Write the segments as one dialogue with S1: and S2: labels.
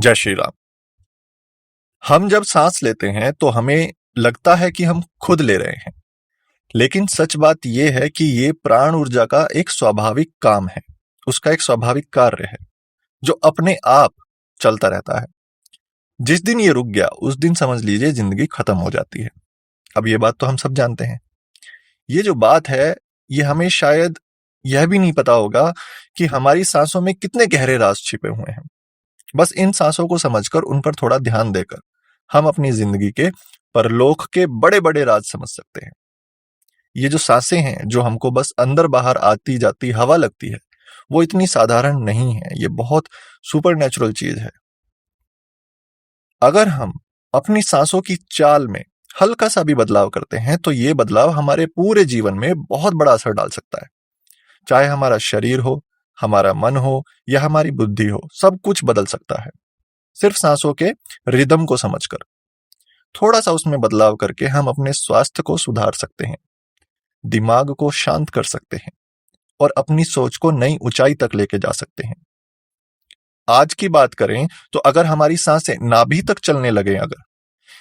S1: जय श्री राम। हम जब सांस लेते हैं तो हमें लगता है कि हम खुद ले रहे हैं, लेकिन सच बात यह है कि ये प्राण ऊर्जा का एक स्वाभाविक काम है। उसका एक स्वाभाविक कार्य है जो अपने आप चलता रहता है। जिस दिन ये रुक गया उस दिन समझ लीजिए जिंदगी खत्म हो जाती है। अब ये बात तो हम सब जानते हैं। ये जो बात है, ये हमें शायद यह भी नहीं पता होगा कि हमारी सांसों में कितने गहरे राज छिपे हुए हैं। बस इन सांसों को समझकर उन पर थोड़ा ध्यान देकर हम अपनी जिंदगी के परलोक के बड़े बड़े राज समझ सकते हैं। ये जो सांसें हैं जो हमको बस अंदर बाहर आती जाती हवा लगती है, वो इतनी साधारण नहीं है। ये बहुत सुपर नेचुरल चीज है। अगर हम अपनी सांसों की चाल में हल्का सा भी बदलाव करते हैं तो ये बदलाव हमारे पूरे जीवन में बहुत बड़ा असर डाल सकता है। चाहे हमारा शरीर हो, हमारा मन हो या हमारी बुद्धि हो, सब कुछ बदल सकता है। सिर्फ सांसों के रिदम को समझकर थोड़ा सा उसमें बदलाव करके हम अपने स्वास्थ्य को सुधार सकते हैं, दिमाग को शांत कर सकते हैं और अपनी सोच को नई ऊंचाई तक लेके जा सकते हैं। आज की बात करें तो अगर हमारी सांसें नाभि तक चलने लगे, अगर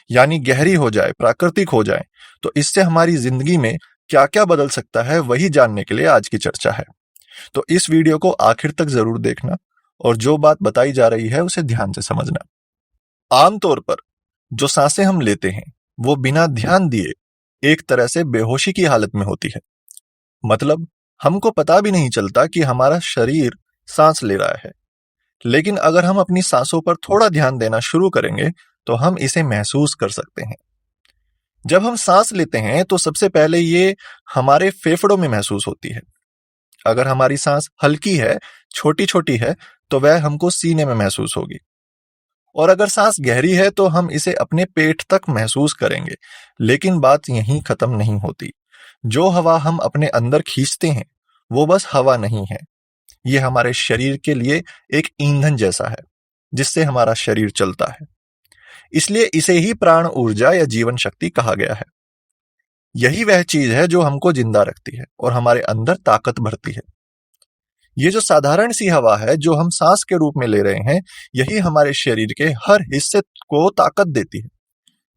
S1: यानी गहरी हो जाए, प्राकृतिक हो जाए, तो इससे हमारी जिंदगी में क्या क्या बदल सकता है, वही जानने के लिए आज की चर्चा है। तो इस वीडियो को आखिर तक जरूर देखना और जो बात बताई जा रही है उसे ध्यान से समझना। आमतौर पर जो सांसें हम लेते हैं वो बिना ध्यान दिए एक तरह से बेहोशी की हालत में होती है। मतलब हमको पता भी नहीं चलता कि हमारा शरीर सांस ले रहा है, लेकिन अगर हम अपनी सांसों पर थोड़ा ध्यान देना शुरू करेंगे तो हम इसे महसूस कर सकते हैं। जब हम सांस लेते हैं तो सबसे पहले ये हमारे फेफड़ों में महसूस होती है। अगर हमारी सांस हल्की है, छोटी छोटी है, तो वह हमको सीने में महसूस होगी। और अगर सांस गहरी है तो हम इसे अपने पेट तक महसूस करेंगे। लेकिन बात यहीं खत्म नहीं होती। जो हवा हम अपने अंदर खींचते हैं वो बस हवा नहीं है, ये हमारे शरीर के लिए एक ईंधन जैसा है जिससे हमारा शरीर चलता है। इसलिए इसे ही प्राण ऊर्जा या जीवन शक्ति कहा गया है। यही वह चीज है जो हमको जिंदा रखती है और हमारे अंदर ताकत भरती है। ये जो साधारण सी हवा है जो हम सांस के रूप में ले रहे हैं, यही हमारे शरीर के हर हिस्से को ताकत देती है।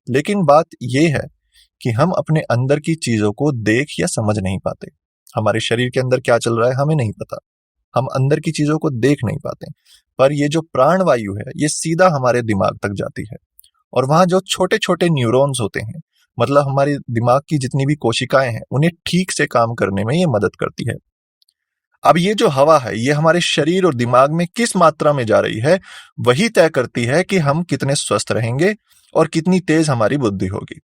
S1: लेकिन बात यह है कि हम अपने अंदर की चीजों को देख या समझ नहीं पाते। हमारे शरीर के अंदर क्या चल रहा है हमें नहीं पता। हम अंदर की चीजों को देख नहीं पाते। पर ये जो प्राण वायु है ये सीधा हमारे दिमाग तक जाती है और वहां जो छोटे छोटे न्यूरॉन्स होते हैं, मतलब हमारे दिमाग की जितनी भी कोशिकाएं हैं, उन्हें ठीक से काम करने में ये मदद करती है। अब ये जो हवा है ये हमारे शरीर और दिमाग में किस मात्रा में जा रही है, वही तय करती है कि हम कितने स्वस्थ रहेंगे और कितनी तेज हमारी बुद्धि होगी।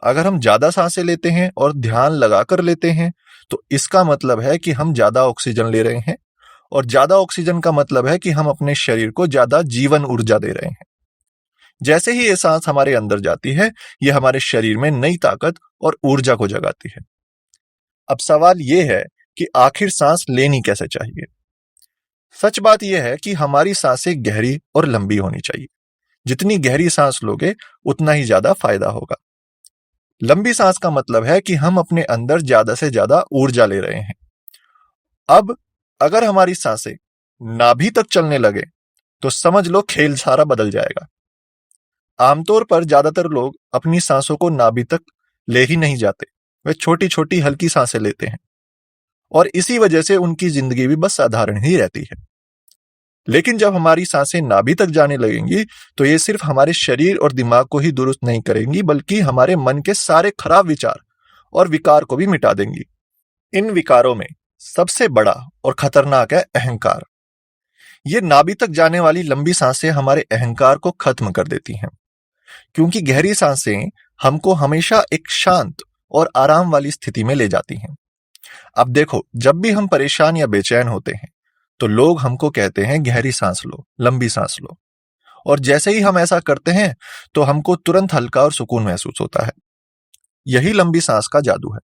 S1: अगर हम ज्यादा सांसें लेते हैं और ध्यान लगाकर लेते हैं तो इसका मतलब है कि हम ज्यादा ऑक्सीजन ले रहे हैं, और ज्यादा ऑक्सीजन का मतलब है कि हम अपने शरीर को ज्यादा जीवन ऊर्जा दे रहे हैं। जैसे ही ये सांस हमारे अंदर जाती है, ये हमारे शरीर में नई ताकत और ऊर्जा को जगाती है। अब सवाल यह है कि आखिर सांस लेनी कैसे चाहिए। सच बात यह है कि हमारी सांसें गहरी और लंबी होनी चाहिए। जितनी गहरी सांस लोगे उतना ही ज्यादा फायदा होगा। लंबी सांस का मतलब है कि हम अपने अंदर ज्यादा से ज्यादा ऊर्जा ले रहे हैं। अब अगर हमारी सांसें नाभि तक चलने लगे तो समझ लो खेल सारा बदल जाएगा। आमतौर पर ज्यादातर लोग अपनी सांसों को नाभि तक ले ही नहीं जाते। वे छोटी छोटी हल्की सांसें लेते हैं और इसी वजह से उनकी जिंदगी भी बस साधारण ही रहती है। लेकिन जब हमारी सांसें नाभि तक जाने लगेंगी तो ये सिर्फ हमारे शरीर और दिमाग को ही दुरुस्त नहीं करेंगी, बल्कि हमारे मन के सारे खराब विचार और विकार को भी मिटा देंगी। इन विकारों में सबसे बड़ा और खतरनाक है अहंकार। ये नाभि तक जाने वाली लंबी सांसें हमारे अहंकार को खत्म कर देती हैं, क्योंकि गहरी सांसें हमको हमेशा एक शांत और आराम वाली स्थिति में ले जाती हैं। अब देखो, जब भी हम परेशान या बेचैन होते हैं तो लोग हमको कहते हैं गहरी सांस लो, लंबी सांस लो, और जैसे ही हम ऐसा करते हैं तो हमको तुरंत हल्का और सुकून महसूस होता है। यही लंबी सांस का जादू है।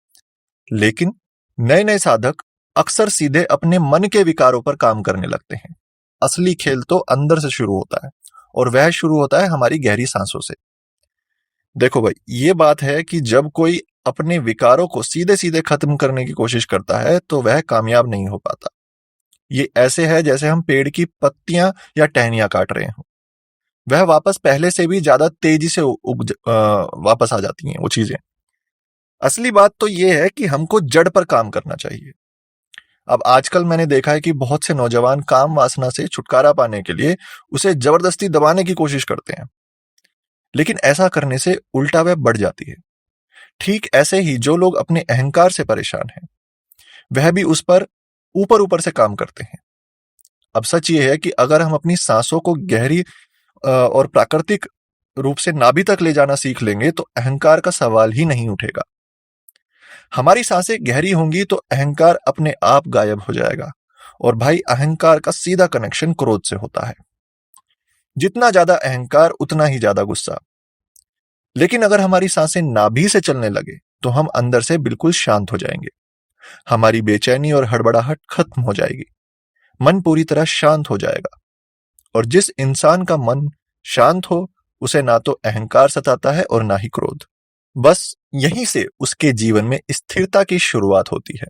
S1: लेकिन नए नए साधक अक्सर सीधे अपने मन के विकारों पर काम करने लगते हैं। असली खेल तो अंदर से शुरू होता है, और वह शुरू होता है हमारी गहरी सांसों से। देखो भाई, ये बात है कि जब कोई अपने विकारों को सीधे सीधे खत्म करने की कोशिश करता है तो वह कामयाब नहीं हो पाता। ये ऐसे है जैसे हम पेड़ की पत्तियां या टहनियां काट रहे हो। वह वापस पहले से भी ज्यादा तेजी से वापस आ जाती हैं वो चीजें। असली बात तो यह है कि हमको जड़ पर काम करना चाहिए। अब आजकल मैंने देखा है कि बहुत से नौजवान काम वासना से छुटकारा पाने के लिए उसे जबरदस्ती दबाने की कोशिश करते हैं, लेकिन ऐसा करने से उल्टा वह बढ़ जाती है। ठीक ऐसे ही जो लोग अपने अहंकार से परेशान हैं, वह भी उस पर ऊपर ऊपर से काम करते हैं। अब सच ये है कि अगर हम अपनी सांसों को गहरी और प्राकृतिक रूप से नाभि तक ले जाना सीख लेंगे तो अहंकार का सवाल ही नहीं उठेगा। हमारी सांसें गहरी होंगी तो अहंकार अपने आप गायब हो जाएगा। और भाई, अहंकार का सीधा कनेक्शन क्रोध से होता है। जितना ज्यादा अहंकार उतना ही ज्यादा गुस्सा। लेकिन अगर हमारी सांसें नाभि से चलने लगे तो हम अंदर से बिल्कुल शांत हो जाएंगे। हमारी बेचैनी और हड़बड़ाहट खत्म हो जाएगी। मन पूरी तरह शांत हो जाएगा। और जिस इंसान का मन शांत हो, उसे ना तो अहंकार सताता है और ना ही क्रोध। बस यहीं से उसके जीवन में स्थिरता की शुरुआत होती है।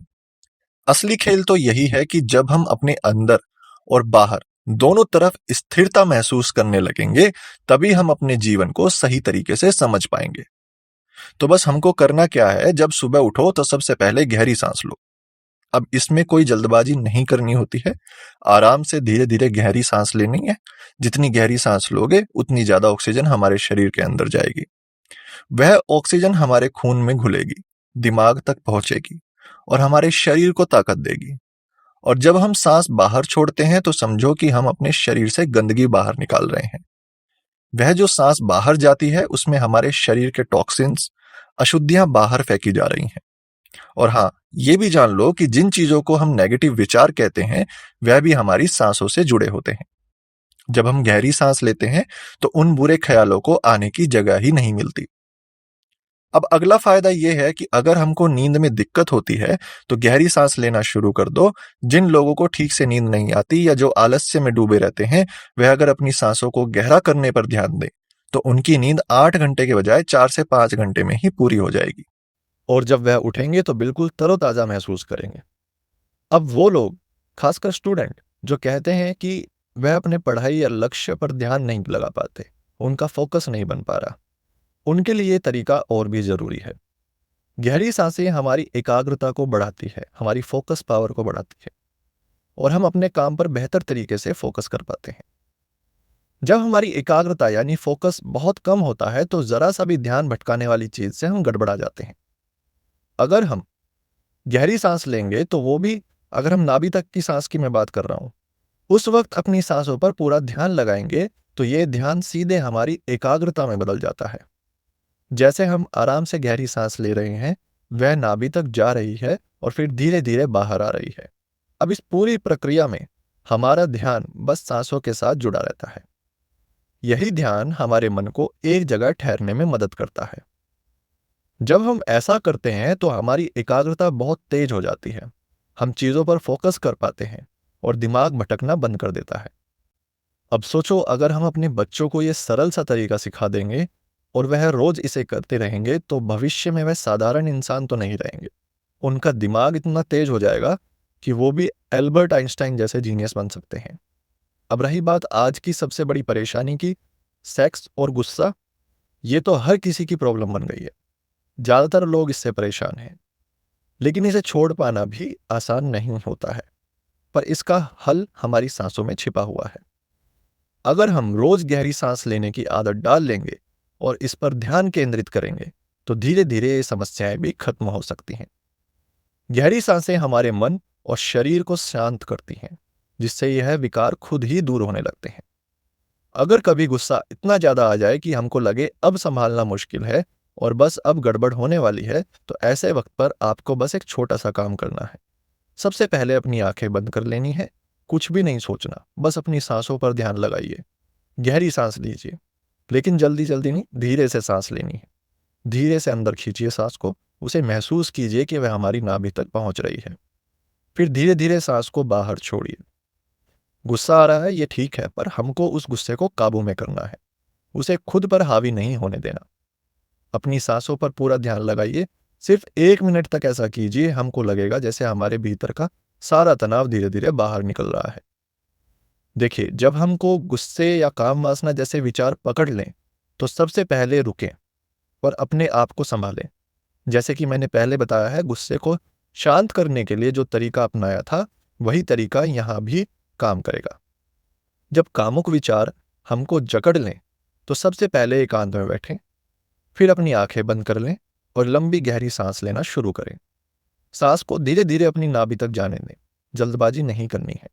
S1: असली खेल तो यही है कि जब हम अपने अंदर और बाहर दोनों तरफ स्थिरता महसूस करने लगेंगे, तभी हम अपने जीवन को सही तरीके से समझ पाएंगे। तो बस हमको करना क्या है, जब सुबह उठो तो सबसे पहले गहरी सांस लो। अब इसमें कोई जल्दबाजी नहीं करनी होती है। आराम से धीरे धीरे गहरी सांस लेनी है। जितनी गहरी सांस लोगे उतनी ज्यादा ऑक्सीजन हमारे शरीर के अंदर जाएगी। वह ऑक्सीजन हमारे खून में घुलेगी, दिमाग तक पहुंचेगी और हमारे शरीर को ताकत देगी। और जब हम सांस बाहर छोड़ते हैं तो समझो कि हम अपने शरीर से गंदगी बाहर निकाल रहे हैं। वह जो सांस बाहर जाती है उसमें हमारे शरीर के टॉक्सिन्स, अशुद्धियां बाहर फेंकी जा रही हैं। और हाँ, ये भी जान लो कि जिन चीजों को हम नेगेटिव विचार कहते हैं, वह भी हमारी सांसों से जुड़े होते हैं। जब हम गहरी सांस लेते हैं तो उन बुरे ख्यालों को आने की जगह ही नहीं मिलती। अब अगला फायदा यह है कि अगर हमको नींद में दिक्कत होती है तो गहरी सांस लेना शुरू कर दो। जिन लोगों को ठीक से नींद नहीं आती या जो आलस्य में डूबे रहते हैं, वह अगर अपनी सांसों को गहरा करने पर ध्यान दें तो उनकी नींद 8 घंटे के बजाय 4 से 5 घंटे में ही पूरी हो जाएगी।
S2: और जब वह उठेंगे तो बिल्कुल तरोताज़ा महसूस करेंगे। अब वो लोग, खासकर स्टूडेंट, जो कहते हैं कि वह अपने पढ़ाई या लक्ष्य पर ध्यान नहीं लगा पाते, उनका फोकस नहीं बन पा रहा, उनके लिए ये तरीका और भी ज़रूरी है। गहरी सांसें हमारी एकाग्रता को बढ़ाती है, हमारी फोकस पावर को बढ़ाती है और हम अपने काम पर बेहतर तरीके से फोकस कर पाते हैं। जब हमारी एकाग्रता यानी फोकस बहुत कम होता है तो ज़रा सा भी ध्यान भटकाने वाली चीज़ से हम गड़बड़ा जाते हैं। अगर हम गहरी सांस लेंगे तो वो भी, अगर हम नाभि तक की सांस की मैं बात कर रहा हूँ, उस वक्त अपनी सांसों पर पूरा ध्यान लगाएंगे तो ये ध्यान सीधे हमारी एकाग्रता में बदल जाता है। जैसे हम आराम से गहरी सांस ले रहे हैं, वह नाभि तक जा रही है और फिर धीरे धीरे बाहर आ रही है। अब इस पूरी प्रक्रिया में हमारा ध्यान बस सांसों के साथ जुड़ा रहता है। यही ध्यान हमारे मन को एक जगह ठहरने में मदद करता है। जब हम ऐसा करते हैं तो हमारी एकाग्रता बहुत तेज हो जाती है। हम चीज़ों पर फोकस कर पाते हैं और दिमाग भटकना बंद कर देता है। अब सोचो, अगर हम अपने बच्चों को ये सरल सा तरीका सिखा देंगे और वह रोज इसे करते रहेंगे तो भविष्य में वह साधारण इंसान तो नहीं रहेंगे। उनका दिमाग इतना तेज हो जाएगा कि वो भी एल्बर्ट आइंस्टाइन जैसे जीनियस बन सकते हैं। अब रही बात आज की सबसे बड़ी परेशानी की, सेक्स और गुस्सा, ये तो हर किसी की प्रॉब्लम बन गई है। ज़्यादातर लोग इससे परेशान हैं, लेकिन इसे छोड़ पाना भी आसान नहीं होता है। पर इसका हल हमारी सांसों में छिपा हुआ है। अगर हम रोज गहरी सांस लेने की आदत डाल लेंगे और इस पर ध्यान केंद्रित करेंगे तो धीरे धीरे ये समस्याएं भी खत्म हो सकती हैं। गहरी सांसें हमारे मन और शरीर को शांत करती हैं, जिससे यह विकार खुद ही दूर होने लगते हैं। अगर कभी गुस्सा इतना ज्यादा आ जाए कि हमको लगे अब संभालना मुश्किल है और बस अब गड़बड़ होने वाली है, तो ऐसे वक्त पर आपको बस एक छोटा सा काम करना है। सबसे पहले अपनी आंखें बंद कर लेनी है। कुछ भी नहीं सोचना, बस अपनी सांसों पर ध्यान लगाइए। गहरी सांस लीजिए, लेकिन जल्दी जल्दी नहीं, धीरे से सांस लेनी है। धीरे से अंदर खींचिए सांस को, उसे महसूस कीजिए कि वह हमारी नाभि तक पहुंच रही है। फिर धीरे धीरे सांस को बाहर छोड़िए। गुस्सा आ रहा है, ये ठीक है, पर हमको उस गुस्से को काबू में करना है, उसे खुद पर हावी नहीं होने देना। अपनी सांसों पर पूरा ध्यान लगाइए। सिर्फ 1 मिनट तक ऐसा कीजिए, हमको लगेगा जैसे हमारे भीतर का सारा तनाव धीरे धीरे बाहर निकल रहा है। देखिए, जब हमको गुस्से या काम वासना जैसे विचार पकड़ लें, तो सबसे पहले रुकें और अपने आप को संभालें। जैसे कि मैंने पहले बताया है, गुस्से को शांत करने के लिए जो तरीका अपनाया था, वही तरीका यहाँ भी काम करेगा। जब कामुक विचार हमको जकड़ लें, तो सबसे पहले एकांत में बैठें, फिर अपनी आंखें बंद कर लें और लंबी गहरी सांस लेना शुरू करें। सांस को धीरे धीरे अपनी नाभि तक जाने दें, जल्दबाजी नहीं करनी है।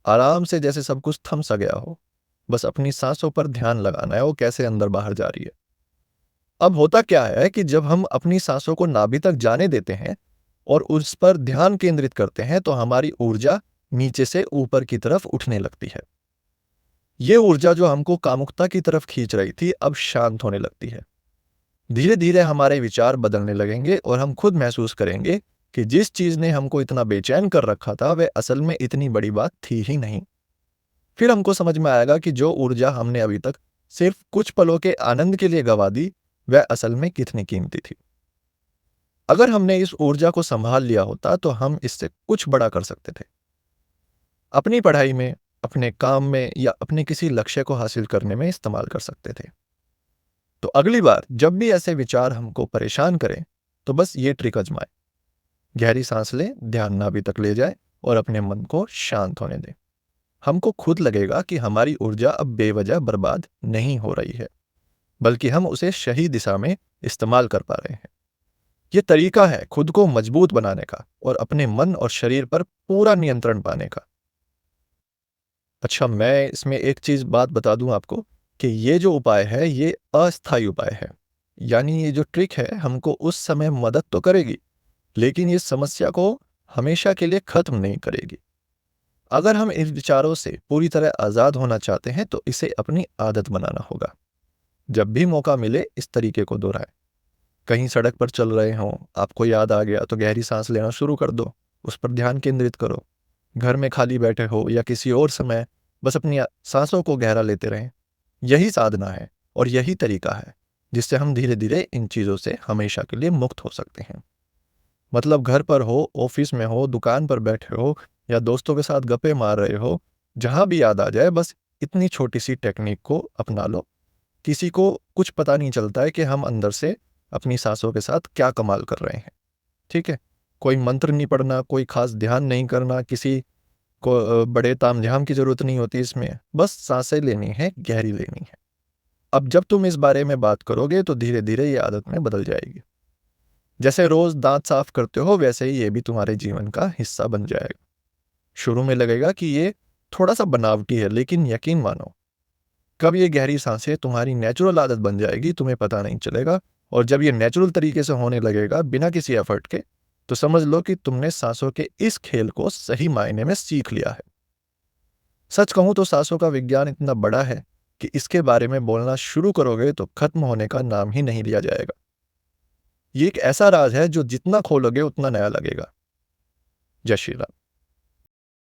S2: आराम से, जैसे सब कुछ थम सा गया हो, बस अपनी सांसों पर ध्यान लगाना है, वो कैसे अंदर बाहर जा रही है। अब होता क्या है कि जब हम अपनी सांसों को नाभि तक जाने देते हैं और उस पर ध्यान केंद्रित करते हैं, तो हमारी ऊर्जा नीचे से ऊपर की तरफ उठने लगती है। ये ऊर्जा जो हमको कामुकता की तरफ खींच रही थी, अब शांत होने लगती है। धीरे धीरे हमारे विचार बदलने लगेंगे और हम खुद महसूस करेंगे कि जिस चीज ने हमको इतना बेचैन कर रखा था, वह असल में इतनी बड़ी बात थी ही नहीं। फिर हमको समझ में आएगा कि जो ऊर्जा हमने अभी तक सिर्फ कुछ पलों के आनंद के लिए गवा दी, वह असल में कितनी कीमती थी। अगर हमने इस ऊर्जा को संभाल लिया होता, तो हम इससे कुछ बड़ा कर सकते थे। अपनी पढ़ाई में, अपने काम में या अपने किसी लक्ष्य को हासिल करने में इस्तेमाल कर सकते थे। तो अगली बार जब भी ऐसे विचार हमको परेशान करें, तो बस ये ट्रिक आजमाएं। गहरी सांस लें, ध्यान नाभि तक ले जाए और अपने मन को शांत होने दें। हमको खुद लगेगा कि हमारी ऊर्जा अब बेवजह बर्बाद नहीं हो रही है, बल्कि हम उसे सही दिशा में इस्तेमाल कर पा रहे हैं। ये तरीका है खुद को मजबूत बनाने का और अपने मन और शरीर पर पूरा नियंत्रण पाने का। अच्छा, मैं इसमें एक चीज बात बता दूं आपको कि ये जो उपाय है, ये अस्थायी उपाय है। यानी ये जो ट्रिक है, हमको उस समय मदद तो करेगी, लेकिन ये समस्या को हमेशा के लिए खत्म नहीं करेगी। अगर हम इन विचारों से पूरी तरह आजाद होना चाहते हैं, तो इसे अपनी आदत बनाना होगा। जब भी मौका मिले, इस तरीके को दोहराएं। कहीं सड़क पर चल रहे हों, आपको याद आ गया तो गहरी सांस लेना शुरू कर दो, उस पर ध्यान केंद्रित करो। घर में खाली बैठे हो या किसी और समय, बस अपनी सांसों को गहरा लेते रहें। यही साधना है और यही तरीका है जिससे हम धीरे धीरे इन चीज़ों से हमेशा के लिए मुक्त हो सकते हैं। मतलब घर पर हो, ऑफिस में हो, दुकान पर बैठे हो या दोस्तों के साथ गप्पे मार रहे हो, जहां भी याद आ जाए, बस इतनी छोटी सी टेक्निक को अपना लो। किसी को कुछ पता नहीं चलता है कि हम अंदर से अपनी सांसों के साथ क्या कमाल कर रहे हैं। ठीक है, कोई मंत्र नहीं पढ़ना, कोई खास ध्यान नहीं करना, किसी को बड़े तामझाम की जरूरत नहीं होती इसमें। बस सांसें लेनी है, गहरी लेनी है। अब जब तुम इस बारे में बात करोगे, तो धीरे धीरे ये आदत में बदल जाएगी। जैसे रोज दांत साफ करते हो, वैसे ही ये भी तुम्हारे जीवन का हिस्सा बन जाएगा। शुरू में लगेगा कि ये थोड़ा सा बनावटी है, लेकिन यकीन मानो, कब ये गहरी सांसें तुम्हारी नेचुरल आदत बन जाएगी, तुम्हें पता नहीं चलेगा। और जब ये नेचुरल तरीके से होने लगेगा, बिना किसी एफर्ट के, तो समझ लो कि तुमने सांसों के इस खेल को सही मायने में सीख लिया है। सच कहूं तो सांसों का विज्ञान इतना बड़ा है कि इसके बारे में बोलना शुरू करोगे तो खत्म होने का नाम ही नहीं लिया जाएगा। ये एक ऐसा राज है जो जितना खोलोगे उतना नया लगेगा। जय श्री राम।